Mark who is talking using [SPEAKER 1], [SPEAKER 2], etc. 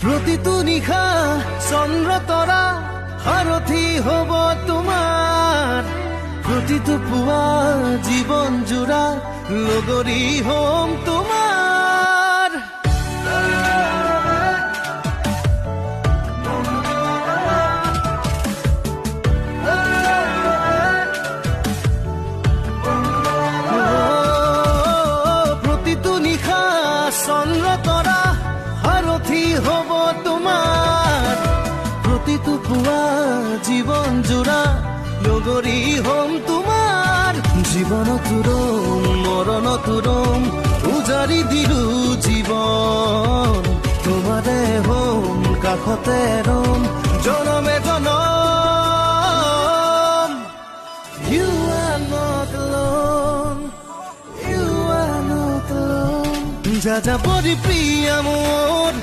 [SPEAKER 1] প্ৰতিটো নিশা চন্দ্ৰ তৰা সাৰথি হ'ব তোমাৰ, প্ৰতিটো পুৱা জীৱন জোৰা লগৰী হ'ম তোমাৰ। প্ৰতিটো নিশা চন্দ্ৰ তৰা সাৰথি হ'ব তোমাৰ, প্ৰতিটো পুৱা জীৱন জোৰা লগৰী হ'ম তোমাৰ। জীৱনত ৰম মৰণত ৰম উজাৰি দিলো জীৱন, তোমাৰে হ'ম কাষতে ৰম জনমে জনম। You are not alone, you are not alone। যা যা পৰি প্ৰিয়া মোৰ